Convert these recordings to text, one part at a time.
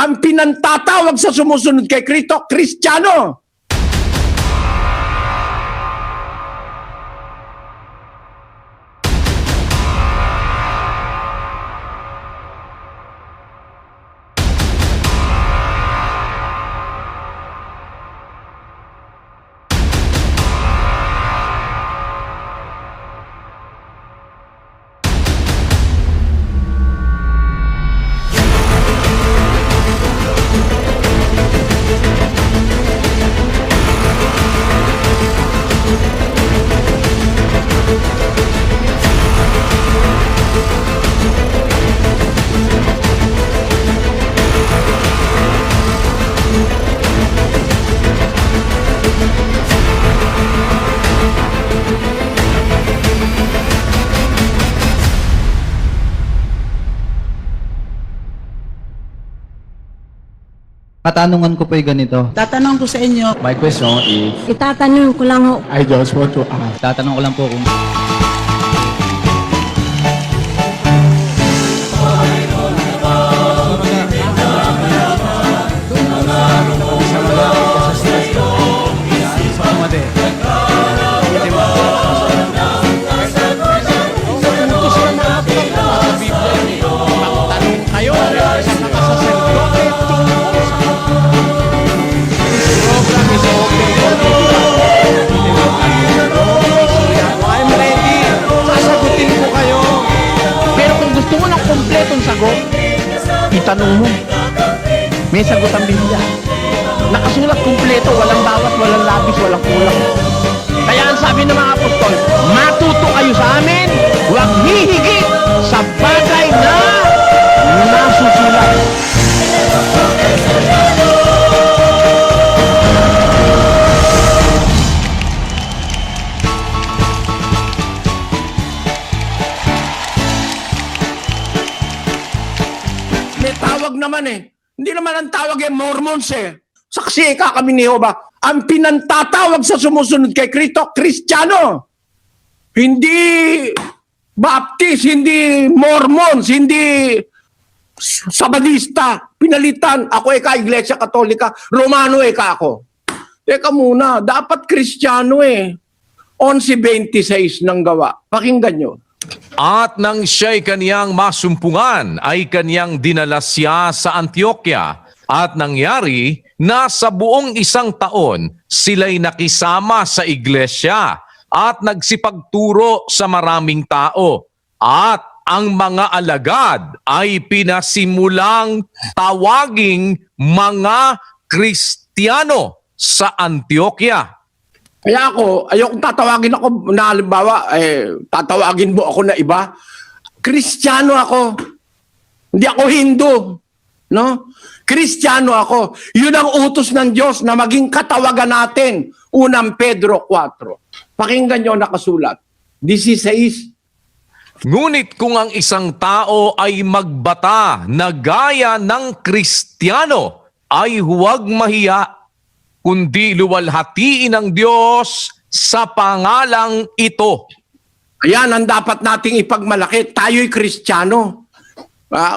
ang pinantatawag sa sumusunod kay Kristo, Kristiyano. Katanungan ko po yung ganito. Tatanong ko sa inyo, My question is, Itatanong ko lang ho. I just want to ask. tatanong ko lang po kung I'm ready. Sasagutin ko kayo. Pero kung gusto mo ng kompletong sagot, itanong mo. May sagot ang Biblia. Nakasulat kumpleto, walang bawas, walang labis, walang kulang. Kaya ang sabi ng mga apostol, matuto kayo sa amin, huwag hihigit sa bagay na nasusulat. May tawag naman eh. Hindi naman ang tawag eh, Mormons eh. Saksi ka kami ni Jehovah. Ang pinantatawag sa sumusunod kay Kristo, Kristiyano. Hindi Baptist, hindi Mormons, hindi Sabadista. Pinalitan. Ako eka, Iglesia Katolika. Romano eka ako. Teka muna, dapat Kristiyano eh. 11:26 ng gawa. Pakinggan nyo. At nang siya'y kaniyang masumpungan, ay kaniyang dinala siya sa Antioquia. At nangyari na sa buong 1 taon, sila'y nakisama sa iglesia at nagsipagturo sa maraming tao. At ang mga alagad ay pinasimulang tawaging mga Kristiyano sa Antioquia. Kaya ako, ayokong tatawagin ako na halimbawa, tatawagin mo ako na iba. Kristiyano ako. Hindi ako Hindu. No? Kristiyano ako. Yun ang utos ng Diyos na maging katawagan natin. 1 Pedro 4. Pakinggan nyo nakasulat. 16. Ngunit kung ang isang tao ay magbata na gaya ng Kristiyano, ay huwag mahiya, kundi luwalhatiin ng Diyos sa pangalang ito. Ayan ang dapat nating ipagmalaki. Tayo'y Kristiyano.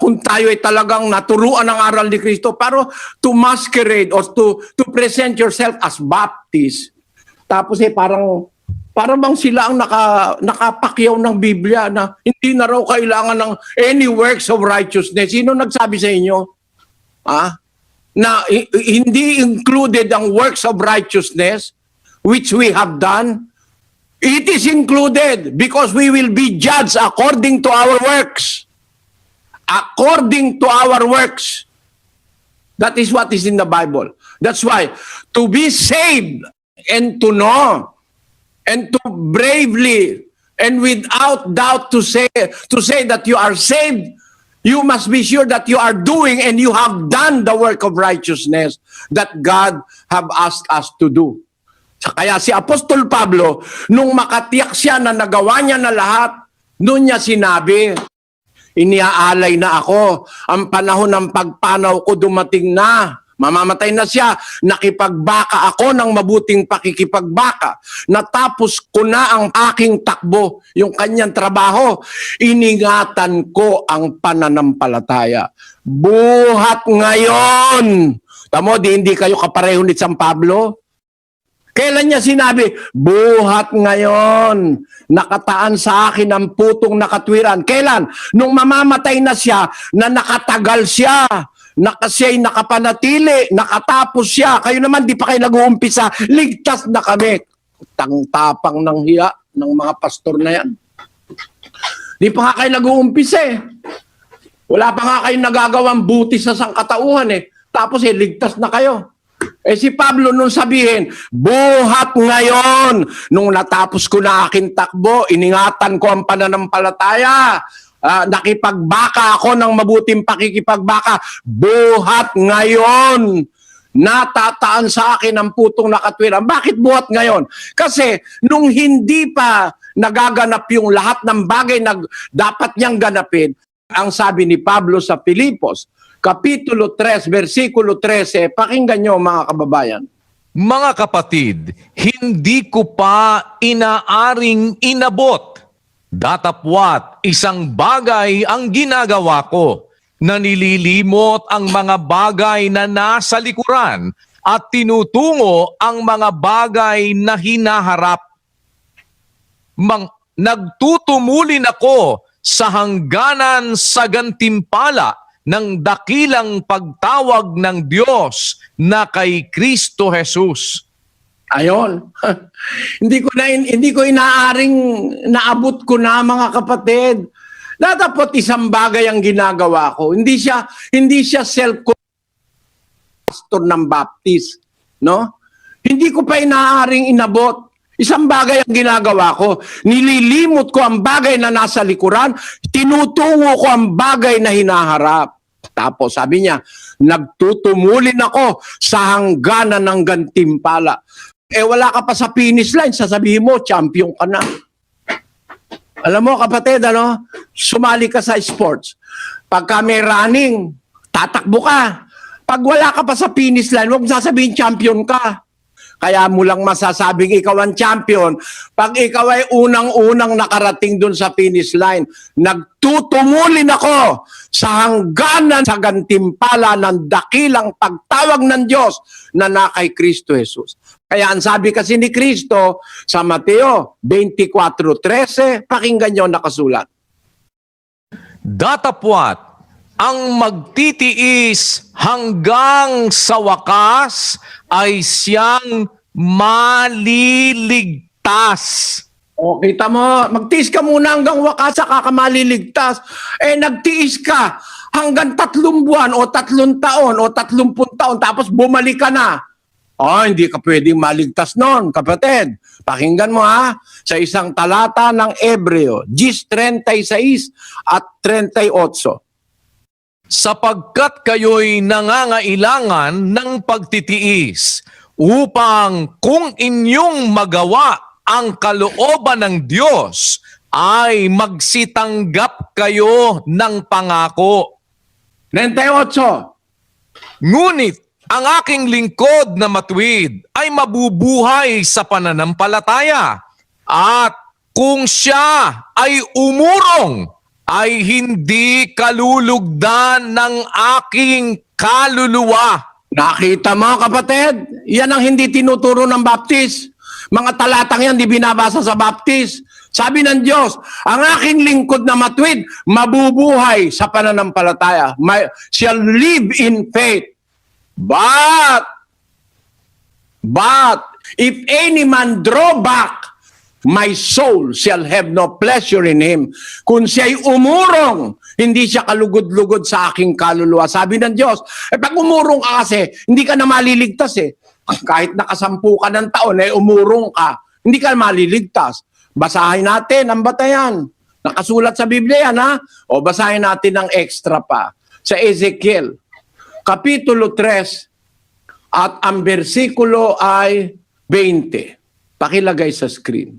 Kung tayo ay talagang naturuan ng aral ni Kristo, pero to masquerade or to present yourself as Baptist, tapos parang bang sila ang nakapakyaw ng Biblia na hindi na raw kailangan ng any works of righteousness. Sino nagsabi sa inyo? Na hindi included ang works of righteousness which we have done? It is included because we will be judged according to our works. According to our works. That is what is in the Bible. That's why, to be saved and to know and to bravely and without doubt to say that you are saved, you must be sure that you are doing and you have done the work of righteousness that God have asked us to do. Kaya si Apostol Pablo, nung makatiyak siya na nagawa niya na lahat, noon niya sinabi, iniaalay na ako, ang panahon ng pagpanaw ko dumating na, Mamamatay na siya. Nakipagbaka ako ng mabuting pakikipagbaka. Natapos ko na ang aking takbo, yung kanyang trabaho. Iningatan ko ang pananampalataya. Buhat ngayon. Tamo, hindi kayo kapareho ni San Pablo? Kailan niya sinabi, buhat ngayon, nakataan sa akin ang putong nakatwiran. Kailan? Nung mamamatay na siya, na nakatagal siya, siya'y nakapanatili, nakatapos siya. Kayo naman, di pa kayo nag-uumpisa, ligtas na kami. Tang-tapang ng hiya ng mga pastor na yan. Di pa nga kayo nag-uumpisa eh. Wala pa nga kayo nagagawang buti sa sangkatauhan eh. Tapos ligtas na kayo. Si Pablo nung sabihin, buhat ngayon, nung natapos ko na aking takbo, iningatan ko ang pananampalataya, nakipagbaka ako ng mabuting pakikipagbaka, buhat ngayon, natataan sa akin ang putong nakatwiran. Bakit buhat ngayon? Kasi nung hindi pa nagaganap yung lahat ng bagay na dapat niyang ganapin, ang sabi ni Pablo sa Filipos, Kapitulo 3, versikulo 13, pakinggan nyo mga kababayan. Mga kapatid, hindi ko pa inaaring inabot. Datapwat, isang bagay ang ginagawa ko, na nililimot ang mga bagay na nasa likuran at tinutungo ang mga bagay na hinaharap. Nagtutumulin ako sa hangganan sa gantimpala ng dakilang pagtawag ng Diyos na kay Kristo Jesus. Ayon. hindi ko inaaring naabot ko na mga kapatid. Datapot isang bagay ang ginagawa ko. Hindi siya pastor ng Baptist, no? Hindi ko pa inaaring inabot. Isang bagay ang ginagawa ko. Nililimot ko ang bagay na nasa likuran, tinutungo ko ang bagay na hinaharap. Tapos sabi niya, nagtutumulin ako sa hangganan ng gantimpala. Wala ka pa sa finish line, sasabihin mo, champion ka na. Alam mo kapatid, sumali ka sa sports. Pagka may running, tatakbo ka. Pag wala ka pa sa finish line, huwag sasabihin champion ka. Kaya mo lang masasabing ikaw ang champion pag ikaw ay unang-unang nakarating dun sa finish line. Nagtutumulin ako sa hangganan sa gantimpala ng dakilang pagtawag ng Diyos na kay Kristo Jesus. Kaya ang sabi kasi ni Kristo sa Mateo 24:13, pakinggan nyo nakasulat. Datapwat, ang magtitiis hanggang sa wakas ay siyang maliligtas. O, kita mo, magtiis ka muna hanggang wakas, saka ka maliligtas. Nagtiis ka hanggang 3 buwan o 3 taon o 30 taon, tapos bumalik ka na. Hindi ka pwedeng maligtas nun, kapatid. Pakinggan mo sa isang talata ng Hebreo, 10:36 at 38. Sapagkat kayo'y nangangailangan ng pagtitiis upang kung inyong magawa ang kalooban ng Diyos ay magsitanggap kayo ng pangako. 38. Ngunit ang aking lingkod na matuwid ay mabubuhay sa pananampalataya at kung siya ay umurong ay hindi kalulugdan ng aking kaluluwa. Nakita mo kapatid? Yan ang hindi tinuturo ng Baptist. Mga talatang yan di binabasa sa Baptist. Sabi ng Diyos, ang aking lingkod na matuwid, mabubuhay sa pananampalataya. Shall live in faith. But, if any man draw back, my soul shall have no pleasure in him. Kung siya'y umurong, hindi siya kalugod-lugod sa aking kaluluwa. Sabi ng Diyos, pag umurong ka kasi, hindi ka na maliligtas eh. Kahit nakasampu ka ng taon, umurong ka, hindi ka maliligtas. Basahin natin ang batayan. Nakasulat sa Biblia yan, O basahin natin ng extra pa. Sa Ezekiel, Kapitulo 3, at ang bersikulo ay 20. Pakilagay sa screen.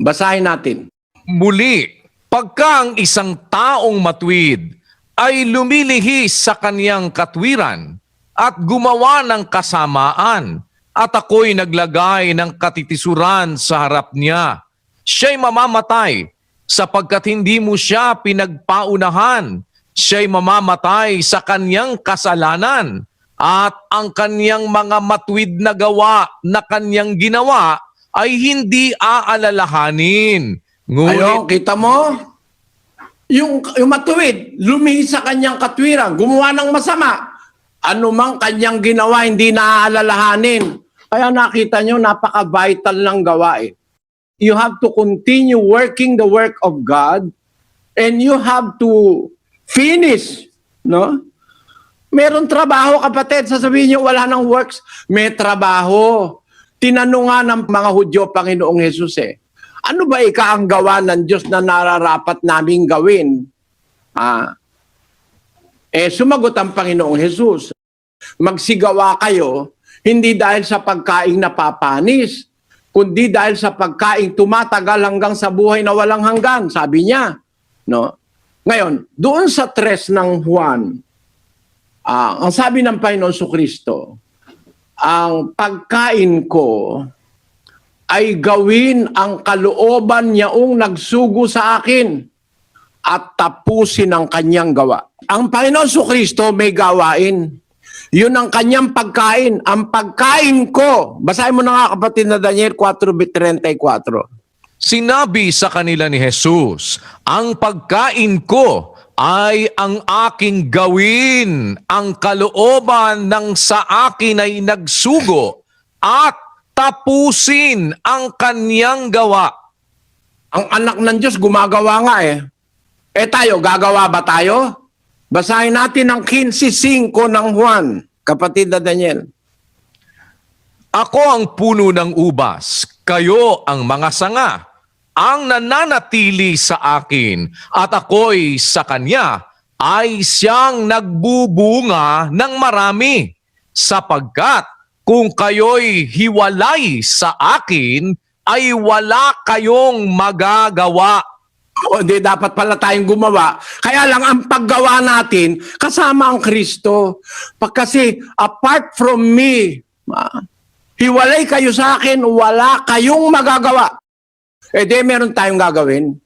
Basahin natin. Muli, pagka ang isang taong matuwid ay lumilihis sa kaniyang katwiran, at gumawa ng kasamaan, at ako'y naglagay ng katitisuran sa harap niya. Siya'y mamamatay, sapagkat hindi mo siya pinagpaunahan. Siya'y mamamatay sa kanyang kasalanan, at ang kanyang mga matuwid na gawa na kanyang ginawa ay hindi aalalahanin. Ayun, kita mo? Yung matuwid, lumihis sa kanyang katwiran, gumawa ng masama. Anumang kanyang ginawa, hindi naaalalahanin. Kaya nakita nyo, napaka-vital ng gawain. You have to continue working the work of God and you have to finish, no? Meron trabaho, kapatid. Sasabihin nyo, wala ng works. May trabaho. Tinanong nga ng mga Hudyo, Panginoong Jesus ano ba ang gawa ng Diyos na nararapat naming gawin? Sumagot ang Panginoong Jesus, magsigawa kayo, hindi dahil sa pagkaing napapanis, kundi dahil sa pagkaing tumatagal hanggang sa buhay na walang hanggan, sabi niya. No? Ngayon, doon sa 3 ng Juan, ang sabi ng Panginoon Kristo, ang pagkain ko ay gawin ang kalooban niyaong nagsugo sa akin at tapusin ang kanyang gawa. Ang Panginoon Kristo may gawain. Yun ang kanyang pagkain. Ang pagkain ko, basahin mo na nga kapatid na Daniel 4:34. Sinabi sa kanila ni Jesus, ang pagkain ko ay ang aking gawin, ang kalooban ng sa akin ay nagsugo, at tapusin ang kanyang gawa. Ang anak ng Diyos gumagawa nga tayo, gagawa ba tayo? Basahin natin ang 15:5 ng Juan, kapatid na Daniel. Ako ang puno ng ubas, kayo ang mga sanga. Ang nananatili sa akin at ako'y sa kanya ay siyang nagbubunga ng marami, sapagkat kung kayo'y hiwalay sa akin, ay wala kayong magagawa. Hindi, dapat pala tayong gumawa. Kaya lang ang paggawa natin, kasama ang Kristo. Kasi apart from me, hiwalay kayo sa akin, wala kayong magagawa. Meron tayong gagawin.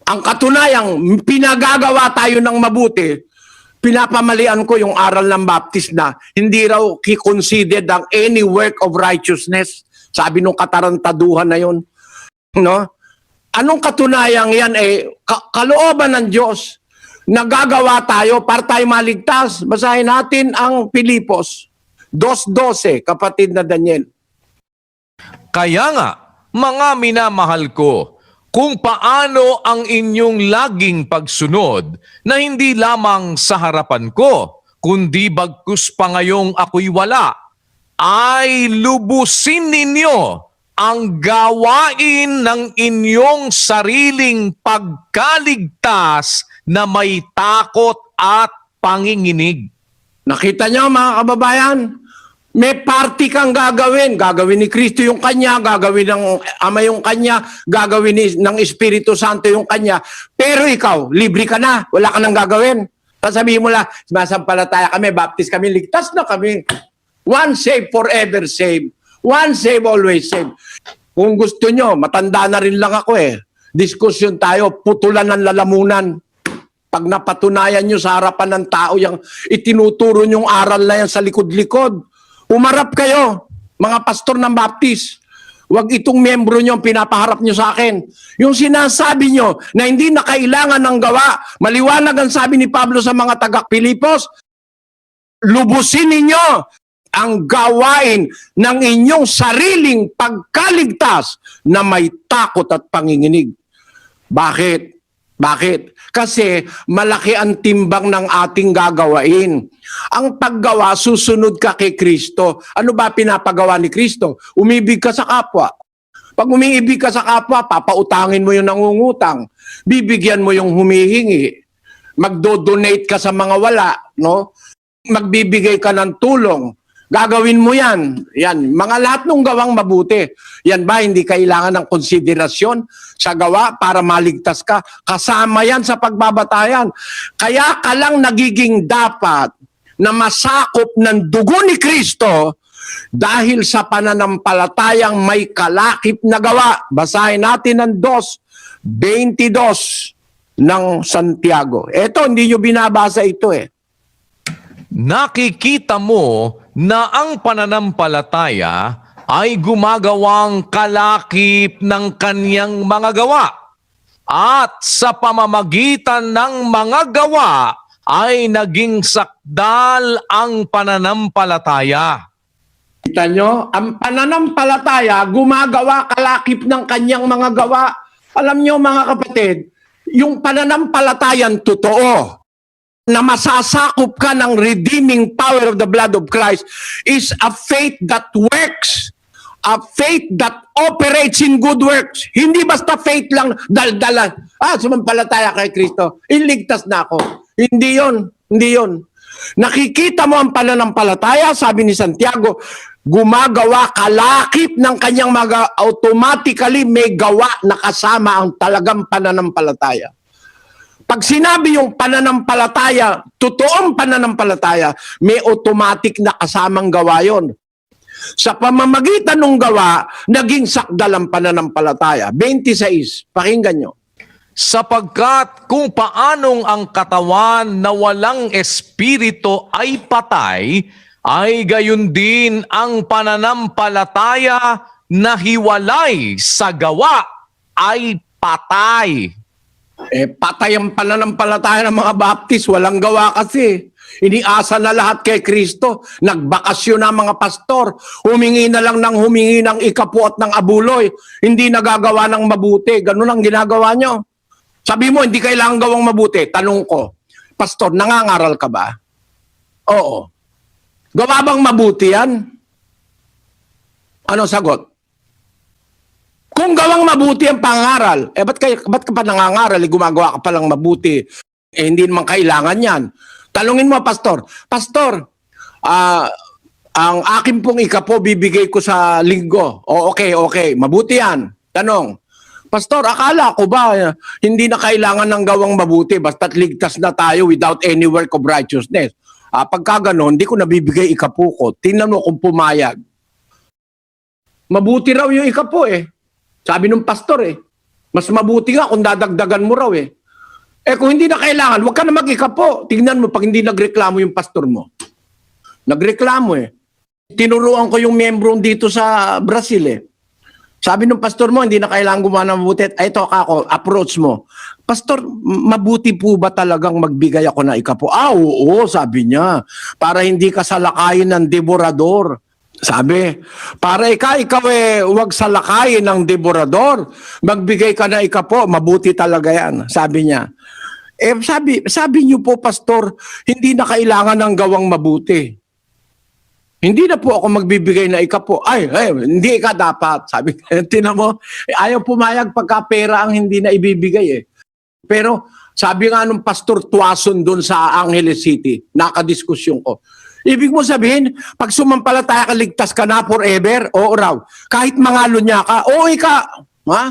Ang katunayang, pinagagawa tayo ng mabuti, pinapamalian ko yung aral ng Baptist na hindi raw considered ang any work of righteousness. Sabi nung katarantaduhan na yun. No? Anong katunayang yan kalooban ng Diyos. Nagagawa tayo para tayo maligtas. Basahin natin ang Pilipos 2:12, kapatid na Daniel. Kaya nga, mga minamahal ko, kung paano ang inyong laging pagsunod na hindi lamang sa harapan ko, kundi bagkus pa ngayong ako'y wala, ay lubusin ninyo ang gawain ng inyong sariling pagkaligtas na may takot at panginginig. Nakita niyo mga kababayan? May party kang gagawin. Gagawin ni Kristo yung kanya, gagawin ng Ama yung kanya, gagawin ng Espiritu Santo yung kanya. Pero ikaw, libre ka na. Wala ka nang gagawin. Sasabihin mo lang, sumasampalataya kami, baptist kami, ligtas na kami. One save, forever save. One save, always save. Kung gusto nyo, matanda na rin lang ako Diskusyon tayo, putulan ng lalamunan. Pag napatunayan nyo sa harapan ng tao, yung itinuturo nyong aral na yan sa likod-likod, umarap kayo, mga pastor ng Baptist. Huwag itong membro nyo ang pinapaharap nyo sa akin. Yung sinasabi nyo na hindi na kailangan ng gawa, maliwanag ang sabi ni Pablo sa mga taga-Pilipos, lubusin ninyo ang gawain ng inyong sariling pagkaligtas na may takot at panginginig. Bakit? Bakit? Kasi malaki ang timbang ng ating gagawain. Ang paggawa, susunod ka kay Kristo. Ano ba pinapagawa ni Kristo? Umibig ka sa kapwa. Pag umiibig ka sa kapwa, papautangin mo yung nangungutang. Bibigyan mo yung humihingi. Magdo-donate ka sa mga wala, no? Magbibigay ka ng tulong. Gagawin mo yan. Yan. Mga lahat ng gawang mabuti. Yan ba hindi kailangan ng konsiderasyon sa gawa para maligtas ka? Kasama yan sa pagbabatayan. Kaya ka lang nagiging dapat na masakop ng dugo ni Kristo dahil sa pananampalatayang may kalakip na gawa. Basahin natin ang 2:22 ng Santiago. Ito, hindi nyo binabasa ito eh. Nakikita mo na ang pananampalataya ay gumagawang kalakip ng kaniyang mga gawa. At sa pamamagitan ng mga gawa ay naging sakdal ang pananampalataya. Kita nyo, ang pananampalataya gumagawa kalakip ng kanyang mga gawa. Alam nyo mga kapatid, yung pananampalatayan totoo na masasakop ka ng redeeming power of the blood of Christ is a faith that works. A faith that operates in good works. Hindi basta faith lang, daldalan. Sumampalataya kay Kristo. Iligtas na ako. Hindi yon, hindi yon. Nakikita mo ang pananampalataya, sabi ni Santiago, gumagawa kalakip ng kanyang mga automatically may gawa na kasama ang talagang pananampalataya. Pag sinabi yung pananampalataya, totoong pananampalataya, may automatic na kasamang gawa yon. Sa pamamagitan ng gawa, naging sakdal ang pananampalataya. 26, pakinggan nyo. Sapagkat kung paanong ang katawan na walang espiritu ay patay, ay gayon din ang pananampalataya na hiwalay sa gawa ay patay. Patay ang pananampalataya ng mga Baptist, walang gawa kasi. Iniasa na lahat kay Kristo. Nagbakasyon na mga pastor. Humingi na lang ng humingi ng ikapu at ng abuloy. Hindi nagagawa ng mabuti. Ganun ang ginagawa nyo. Sabi mo, hindi kailangan gawang mabuti. Tanong ko, pastor, nangangaral ka ba? Oo. Gawa bang mabuti yan? Ano sagot? Kung gawang mabuti ang pangaral, ba't ka pa nangangaral? Gumagawa ka palang mabuti. Hindi naman kailangan yan. Talungin mo, pastor. Pastor, ang akin pong ikapo bibigay ko sa linggo. Okay. Mabuti yan. Tanong, pastor, akala ko ba hindi na kailangan ng gawang mabuti basta't ligtas na tayo without any work of righteousness? Pagka ganon, hindi ko nabibigay ikapo ko. Tingnan mo kung pumayag. Mabuti raw yung ikapo eh. Sabi ng pastor eh. Mas mabuti nga kung dadagdagan mo raw eh. Kung hindi na kailangan, huwag ka na mag-ikapo. Tingnan mo pag hindi nagreklamo yung pastor mo. Nagreklamo eh. Tinuruan ko yung miyembro dito sa Brazil eh. Sabi ng pastor mo, hindi na kailangan gumawa ng mabuti. Ito ako, approach mo. Pastor, mabuti po ba talagang magbigay ako na ikapo? Oo, sabi niya. Para hindi ka salakayin ng devorador. Sabi, para ikaw huwag salakayin ng devorador. Magbigay ka na ikapo, mabuti talaga yan. Sabi niya. Sabi niyo po, pastor, hindi na kailangan ng gawang mabuti. Hindi na po ako magbibigay na ikapo. Hindi ka dapat. Sabi, tinan mo, ayaw pumayag pagka pera ang hindi na ibibigay eh. Pero sabi nga nung pastor Tuason doon sa Angeles City, nakadiskusyon ko. Ibig mo sabihin, pag sumampalataya ka, ligtas ka na forever? Oo raw. Kahit mangalo niya ka, oo ka. Ha?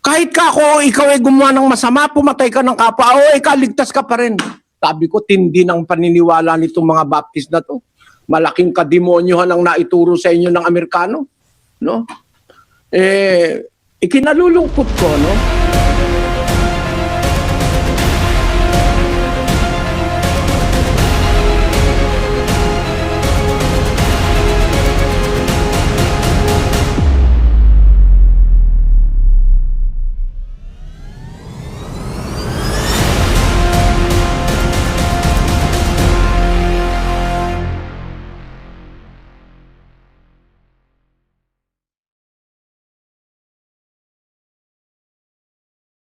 Kahit ikaw ay gumawa ng masama, pumatay ka ng kapwa, ligtas ka pa rin. Sabi ko, tindi ng paniniwala nitong mga Baptist na to. Malaking kademonyohan ang naituro sa inyo ng Amerikano. No? Ikinalulungkot ko, no?